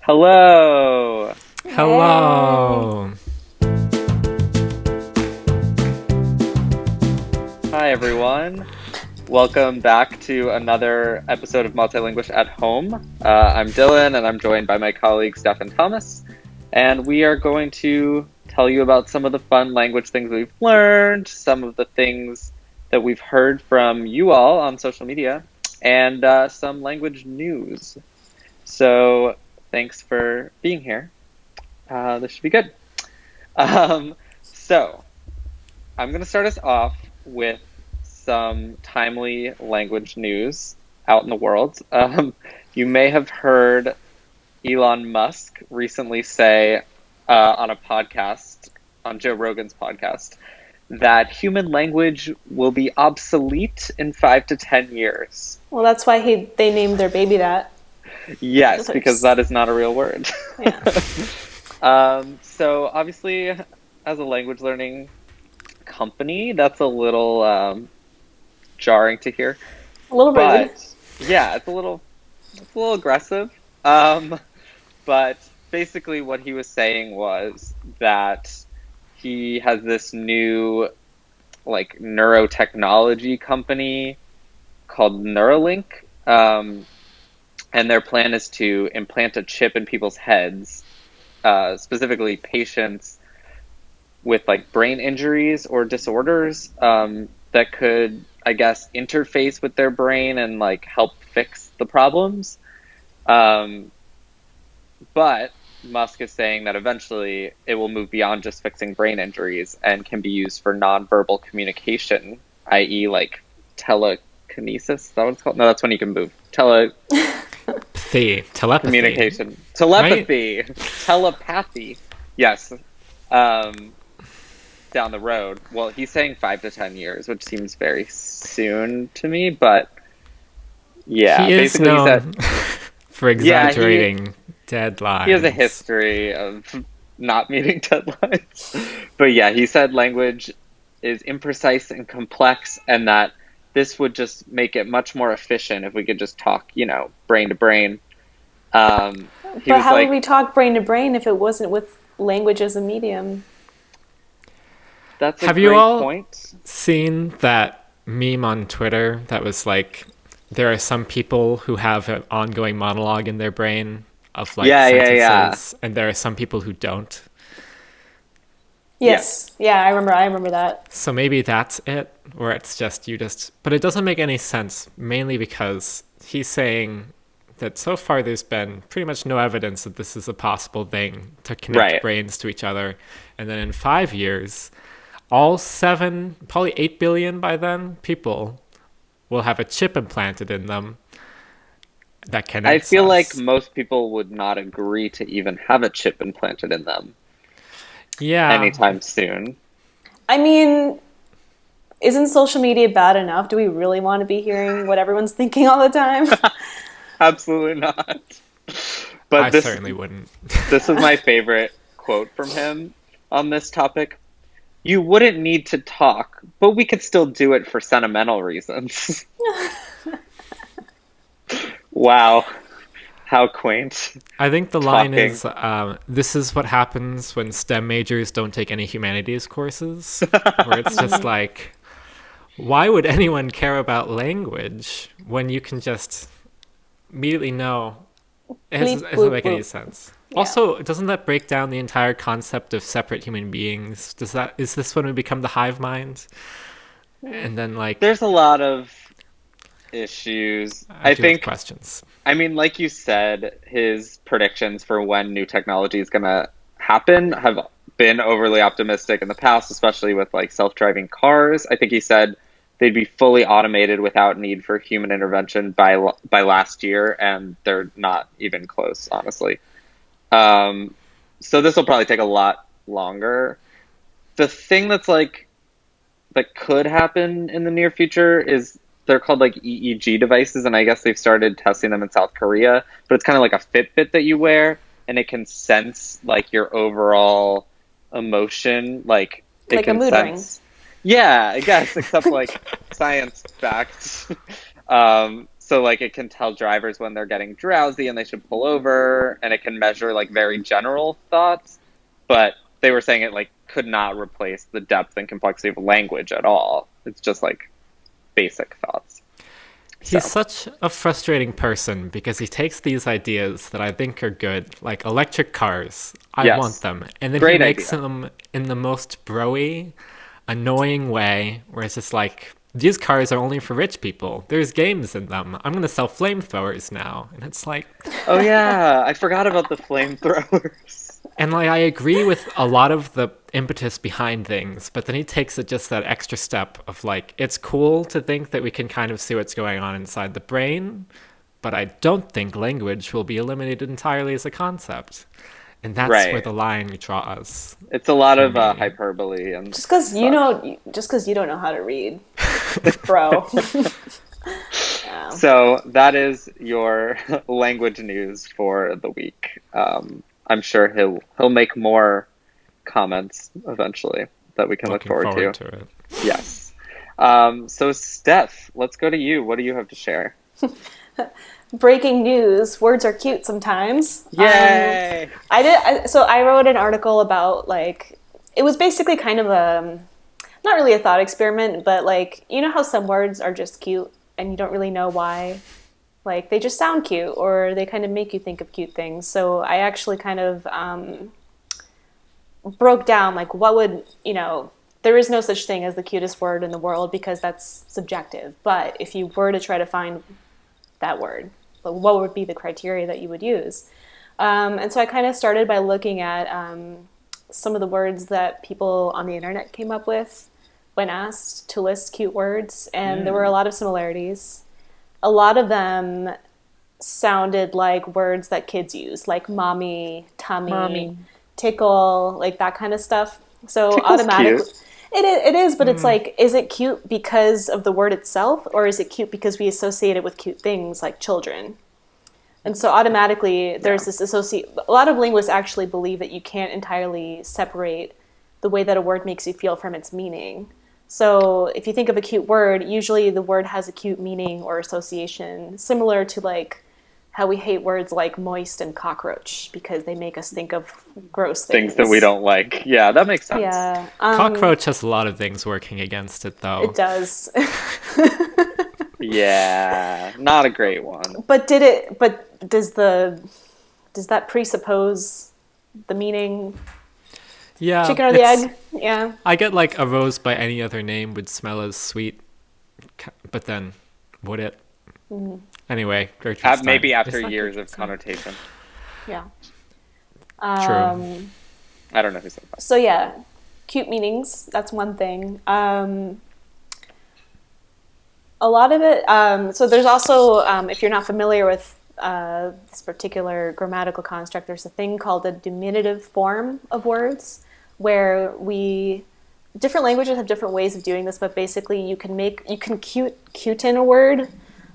Hello. Hey. Hello. Hi, everyone. Welcome back to another episode of Multilinguish at Home. I'm Dylan, and I'm joined by my colleague, Steph and Thomas. And we are going to tell you about some of the fun language things we've learned, some of the things that we've heard from you all on social media, and some language news. So thanks for being here. This should be good. So I'm going to start us off with some timely language news out in the world. You may have heard Elon Musk recently say on a podcast, on Joe Rogan's podcast, that human language will be obsolete in 5 to 10 years. Well, that's why they named their baby that. Yes, because that is not a real word. Yeah. So obviously, as a language learning company, that's a little jarring to hear. A little rude. But yeah, it's a little aggressive. But basically, what he was saying was that he has this new like neurotechnology company called Neuralink. And their plan is to implant a chip in people's heads, specifically patients with like brain injuries or disorders that could, I guess, interface with their brain and like help fix the problems. But Musk is saying that eventually it will move beyond just fixing brain injuries and can be used for nonverbal communication, i.e. like telekinesis. Is that what it's called? No, that's when you can move. Telepathy. Communication. Telepathy. Right? Telepathy. Yes. Down the road. Well, he's saying 5 to 10 years, which seems very soon to me, but yeah. He is known for exaggerating deadlines. He has a history of not meeting deadlines. But yeah, he said language is imprecise and complex, and that this would just make it much more efficient if we could just talk, brain to brain. But how would we talk brain to brain if it wasn't with language as a medium? That's a Have great you all point. Seen that meme on Twitter that was like, there are some people who have an ongoing monologue in their brain of like sentences, and there are some people who don't? Yes. Yeah, I remember that. So maybe that's it, or it's just but it doesn't make any sense, mainly because he's saying that so far there's been pretty much no evidence that this is a possible thing to connect brains to each other. And then in 5 years, all 7, probably 8 billion by then, people will have a chip implanted in them that connects I feel us. like most people would not agree to even have a chip implanted in them. Yeah. Anytime soon. I mean, isn't social media bad enough? Do we really want to be hearing what everyone's thinking all the time? Absolutely not. But I certainly wouldn't. This is my favorite quote from him on this topic. You wouldn't need to talk, but we could still do it for sentimental reasons. Wow. How quaint. I think the line is, this is what happens when STEM majors don't take any humanities courses, where it's just like, why would anyone care about language when you can just immediately know? It doesn't make any sense. Yeah. Also, doesn't that break down the entire concept of separate human beings? Is this when we become the hive mind? And then there's a lot of issues. I think questions. I mean, like you said, his predictions for when new technology is going to happen have been overly optimistic in the past, especially with like self-driving cars. I think he said they'd be fully automated without need for human intervention by last year, and they're not even close, honestly. So this will probably take a lot longer. The thing that could happen in the near future is they're called like EEG devices, and I guess they've started testing them in South Korea, but it's kind of like a Fitbit that you wear, and it can sense like your overall emotion, like it like can a mood sense ring. Yeah, I guess, except like science facts. So like it can tell drivers when they're getting drowsy and they should pull over, and it can measure like very general thoughts. But they were saying it like could not replace the depth and complexity of language at all. It's just like basic thoughts. So He's such a frustrating person because he takes these ideas that I think are good, like electric cars. I Yes. want them. And then he Great makes idea. them in the most bro-y, annoying way, where it's just like, these cars are only for rich people. There's games in them. I'm going to sell flamethrowers now. And it's like, Oh yeah, I forgot about the flamethrowers. and like I agree with a lot of the impetus behind things, but then he takes it just that extra step of like, it's cool to think that we can kind of see what's going on inside the brain, but I don't think language will be eliminated entirely as a concept. And that's where Right. the line draws. It's a lot For of me. hyperbole and Just because you don't know how to read, bro. Yeah. so that is your language news for the week. I'm sure he'll make more comments eventually that we can look Looking forward to it. Yes. So Steph, let's go to you. What do you have to share? Breaking news: words are cute sometimes. Yay! So I wrote an article about like it was basically kind of a not really a thought experiment, but like you know how some words are just cute and you don't really know why. Like they just sound cute or they kind of make you think of cute things. So I actually kind of broke down like what would, there is no such thing as the cutest word in the world because that's subjective. But if you were to try to find that word, like, what would be the criteria that you would use? And so I kind of started by looking at some of the words that people on the internet came up with when asked to list cute words. And there were a lot of similarities. A lot of them sounded like words that kids use, like mommy, tummy, tickle, like that kind of stuff. So Tickle's automatically, cute. it is, but it's like, is it cute because of the word itself, or is it cute because we associate it with cute things like children? And so automatically, there's this associate. A lot of linguists actually believe that you can't entirely separate the way that a word makes you feel from its meaning. So if you think of a cute word, usually the word has a cute meaning or association, similar to like how we hate words like moist and cockroach because they make us think of gross things. Things that we don't like. Yeah, that makes sense. Yeah, Cockroach has a lot of things working against it, though. it does. Yeah, not a great one. But does that presuppose the meaning? Yeah, Chicken or the egg? Yeah. I get like a rose by any other name would smell as sweet, but then would it? Anyway, Gertrude's Maybe time. after Is that years of Gertrude's time? connotation. Yeah. True. I don't know who said that. So yeah, cute meanings, that's one thing. A lot of it, so there's also, if you're not familiar with this particular grammatical construct, there's a thing called a diminutive form of words where different languages have different ways of doing this, but basically you can cuten a word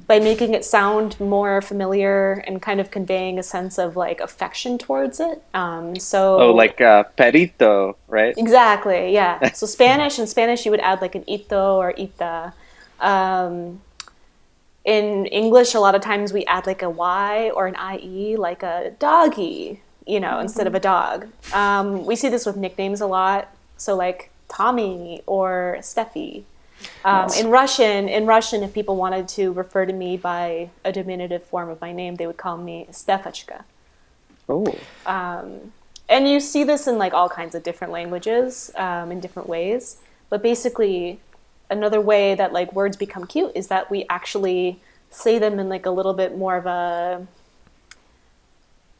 by making it sound more familiar and kind of conveying a sense of like affection towards it. Like perito, right? Exactly, yeah. So in Spanish you would add like an ito or ita. In English, a lot of times we add like a y or an ie, like a doggy, instead of a dog. We see this with nicknames a lot. So like Tommy or Steffi. In Russian, if people wanted to refer to me by a diminutive form of my name, they would call me Stefachka. Oh. And you see this in like all kinds of different languages, in different ways. But basically, another way that like words become cute is that we actually say them in like a little bit more of a,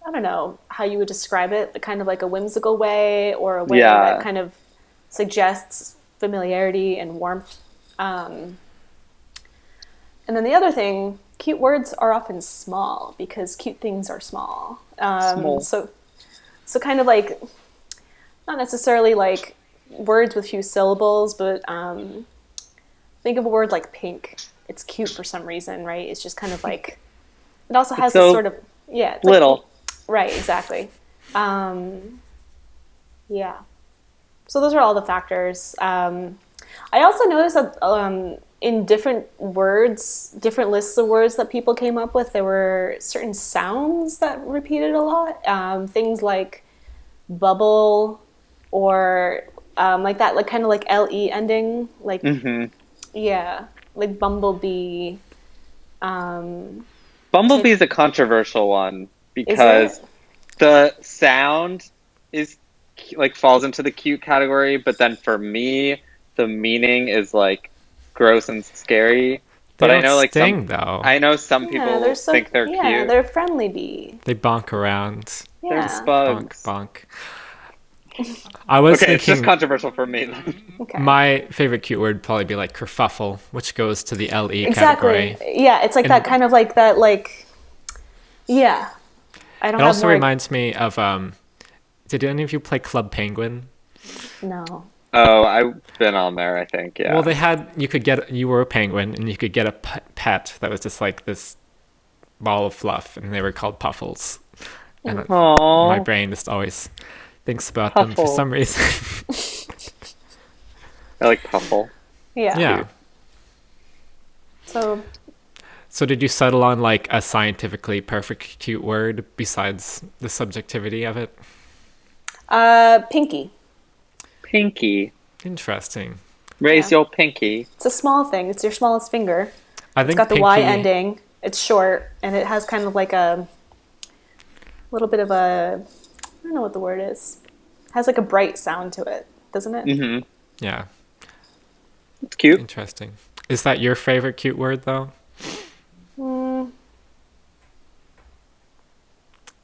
I don't know how you would describe it, kind of like a whimsical way or a way that kind of suggests familiarity and warmth. And then the other thing, cute words are often small because cute things are small. Small. So kind of like, not necessarily like words with few syllables, but think of a word like pink. It's cute for some reason, right? It's just kind of like, it also has this sort of, it's little. like, right, exactly. Yeah. So those are all the factors. I also noticed that in different words, different lists of words that people came up with, there were certain sounds that repeated a lot. Things like bubble or like that, like kind of like LE ending, like yeah, like bumblebee. Bumblebee is a controversial one Is because it? the sound is like falls into the cute category, but then for me, the meaning is like gross and scary. They But don't sting though. I know some Yeah, they're people so think they're yeah, cute. they're friendly bee. They bonk around. They're Yeah. Bonk, bugs. bonk. I was Okay, it's just thinking controversial for me then. Okay. my favorite cute word would probably be like kerfuffle, which goes to the LE Exactly. category. Yeah, it's like And- that kind of like that like yeah. I don't It have also more reminds me of did any of you play Club Penguin? no. Oh, I've been on there, I think, yeah. Well, they had you were a penguin and you could get a pet that was just like this ball of fluff, and they were called puffles. And my Aww. brain just always thinks about them for Puffle. some reason. I like Puffle. Yeah. Yeah. So So did you settle on like a scientifically perfect cute word besides the subjectivity of it? pinky. Pinky. Interesting. Raise Yeah. your pinky. It's a small thing. It's your smallest finger. I It's think got the Y pinky- ending. It's short and it has kind of like a little bit of a I don't know what the word is. It has like a bright sound to it, doesn't it? Mm-hmm. Yeah, It's cute. interesting. Is that your favorite cute word though?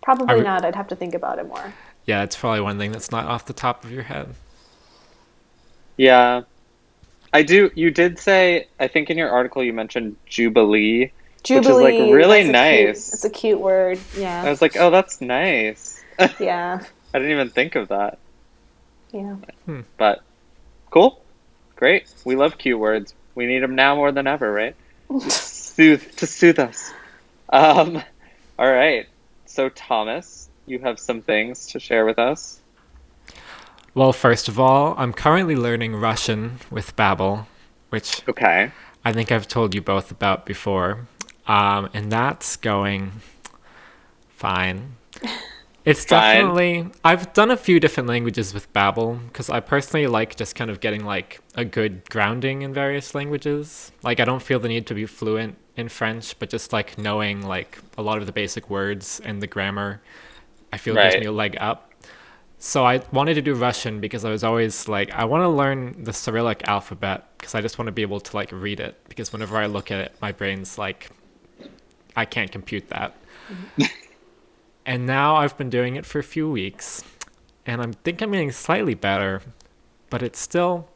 Probably would- not. I'd have to think about it more. Yeah, it's probably one thing that's not off the top of your head. Yeah. You did say, I think in your article you mentioned Jubilee, Jubilee. which is like really that's a nice. It's a cute word. I Yeah. was like, oh, that's nice. Yeah. I didn't even think of that. Yeah. But cool. Great. We love cute words. We need them now more than ever, right? to soothe us. All right. So Thomas, you have some things to share with us. Well, first of all, I'm currently learning Russian with Babbel, which Okay. I think I've told you both about before. And that's going fine. It's Fine. definitely, I've done a few different languages with Babbel because I personally like just kind of getting like a good grounding in various languages. Like I don't feel the need to be fluent in French, but just like knowing like a lot of the basic words and the grammar, I feel gives Right. me a leg up. So I wanted to do Russian because I was always like, I want to learn the Cyrillic alphabet because I just want to be able to like read it, because whenever I look at it, my brain's like, I can't compute that. And now I've been doing it for a few weeks, and I think I'm getting slightly better, but it's still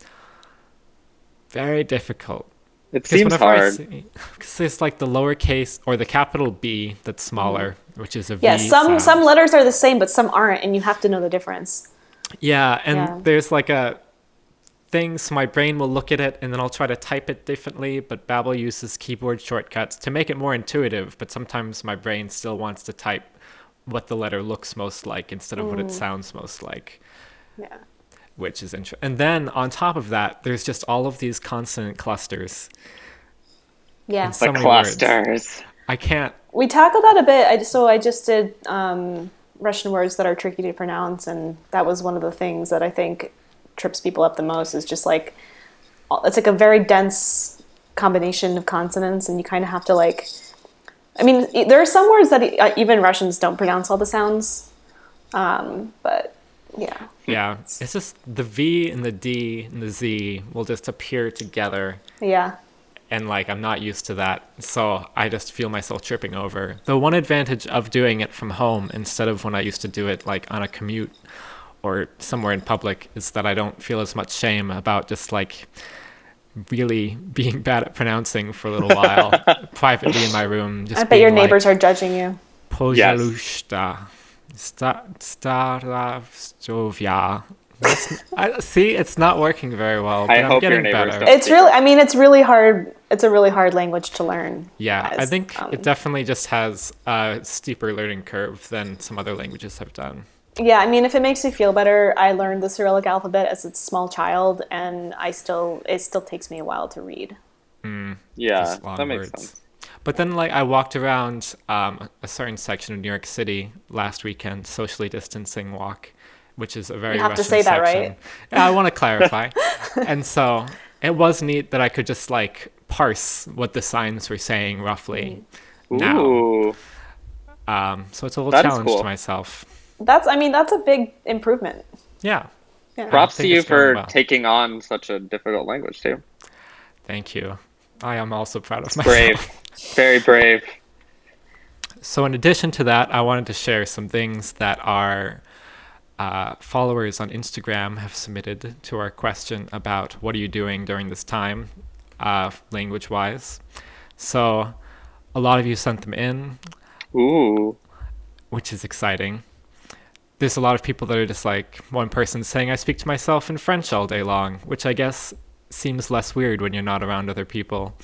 very difficult. It seems hard. Because there's like the lowercase or the capital B that's smaller, which is a V Yeah. Some sound. letters are the same, but some aren't, and you have to know the difference. Yeah, and Yeah. there's like a thing, so my brain will look at it and then I'll try to type it differently, but Babbel uses keyboard shortcuts to make it more intuitive, but sometimes my brain still wants to type what the letter looks most like instead of what it sounds most like, Yeah. which is interesting. And then on top of that, there's just all of these consonant clusters. Yeah. And so The many words. clusters. I can't. We tackled that a bit. I just did Russian words that are tricky to pronounce, and that was one of the things that I think trips people up the most. Is just like it's like a very dense combination of consonants, and you kind of have to like. I mean, there are some words that even Russians don't pronounce all the sounds, but yeah. Yeah, it's just the V and the D and the Z will just appear together. Yeah. And like I'm not used to that, so I just feel myself tripping over. The one advantage of doing it from home instead of when I used to do it like on a commute or somewhere in public is that I don't feel as much shame about just like really being bad at pronouncing for a little while privately in my room. Just I bet your neighbors are judging you. Pojalushta. Staravstovia. See, it's not working very well, but I I'm hope your getting neighbors better. don't. It's really. I mean, it's really hard. It's a really hard language to learn. Yeah, I as, think it definitely just has a steeper learning curve than some other languages have done. Yeah, I mean, if it makes you feel better, I learned the Cyrillic alphabet as a small child, and it still takes me a while to read. Yeah, Just long that makes words. sense. But then, like, I walked around a certain section of New York City last weekend, socially distancing walk, which is a very You have to Russian say that, section. right? Yeah, I want to clarify. And so it was neat that I could just like parse what the signs were saying roughly now. Ooh, So it's a little that is challenge to cool. myself. That's a big improvement. Yeah, Yeah. I Props to think you it's going for well. taking on such a difficult language too. Thank you. I am also proud of It's myself. brave, very brave. So in addition to that, I wanted to share some things that our followers on Instagram have submitted to our question about what are you doing during this time, language-wise. So a lot of you sent them in, Ooh, which is exciting. There's a lot of people that are just like, one person saying I speak to myself in French all day long, which I guess seems less weird when you're not around other people.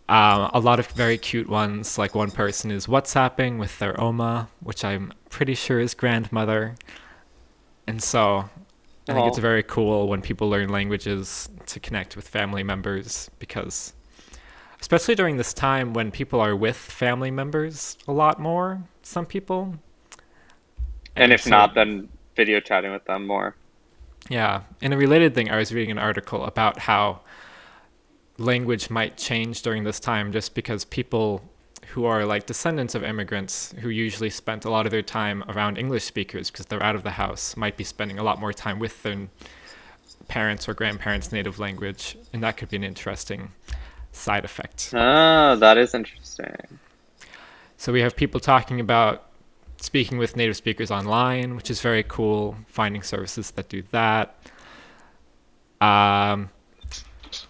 A lot of very cute ones, like one person is WhatsApping with their Oma, which I'm pretty sure is grandmother. And so I think it's oh, very cool when people learn languages to connect with family members, because especially during this time when people are with family members a lot more, some people. and And if so, not, then video chatting with them more. yeah. In a related thing, I was reading an article about how language might change during this time just because people who are like descendants of immigrants who usually spent a lot of their time around English speakers because they're out of the house might be spending a lot more time with their parents or grandparents' native language, and that could be an interesting side effect. Oh, that is interesting. So we have people talking about speaking with native speakers online, which is very cool, finding services that do that.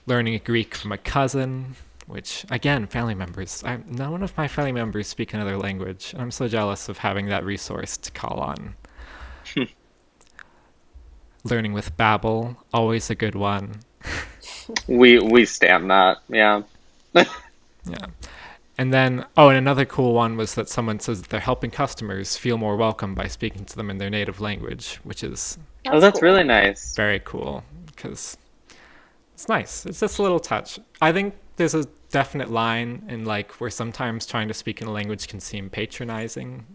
Learning Greek from a cousin, which, again, family members. None of my family members speak another language, and I'm so jealous of having that resource to call on. Learning with Babbel, always a good one. We stand that. Yeah. Yeah. And then, and another cool one was that someone says that they're helping customers feel more welcome by speaking to them in their native language, which is Oh, that's cool. really nice. very cool because it's nice. It's just a little touch. I think there's a definite line in like where sometimes trying to speak in a language can seem patronizing.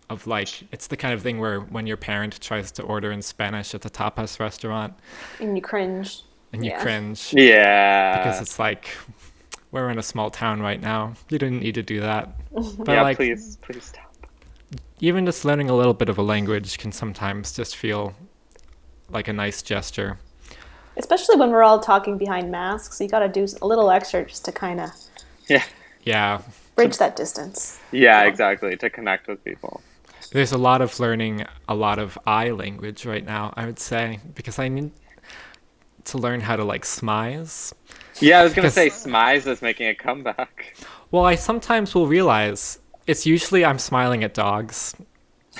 Of like, it's the kind of thing where when your parent tries to order in Spanish at the tapas restaurant And you cringe. and you Yeah. cringe because Yeah. it's like, we're in a small town right now. You didn't need to do that. But Yeah, like, please stop. even just learning a little bit of a language can sometimes just feel like a nice gesture. Especially when we're all talking behind masks, you got to do a little extra just to kind of Yeah. Yeah. bridge that distance. Yeah, exactly. To connect with people. There's a lot of learning a lot of eye language right now, I would say, because I need to learn how to like smize. Yeah, I was gonna say Because- Smize is making a comeback. Well, I sometimes will realize it's usually I'm smiling at dogs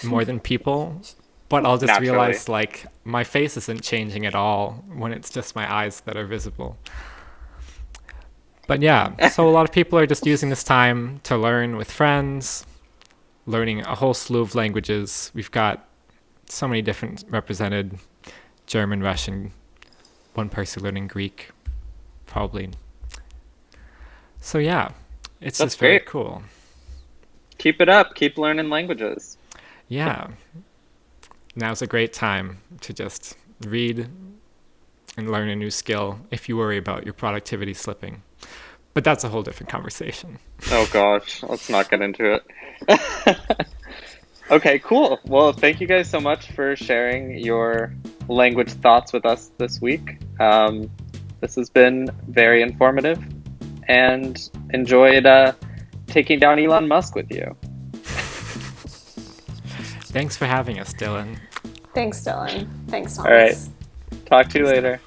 more than people, but I'll just Naturally. realize like my face isn't changing at all when it's just my eyes that are visible. But yeah, so a lot of people are just using this time to learn with friends, learning a whole slew of languages. We've got so many different represented: German, Russian, one person learning Greek, probably. So yeah, it's That's just very great. cool. Keep it up. Keep learning languages. Yeah. Now's a great time to just read and learn a new skill if you worry about your productivity slipping. But that's a whole different conversation. Oh gosh, let's not get into it. Okay, cool. Well, thank you guys so much for sharing your language thoughts with us this week. This has been very informative, and enjoyed taking down Elon Musk with you. Thanks for having us, Dylan. Thanks, Dylan. Thanks, Thomas. All right. Talk to you later.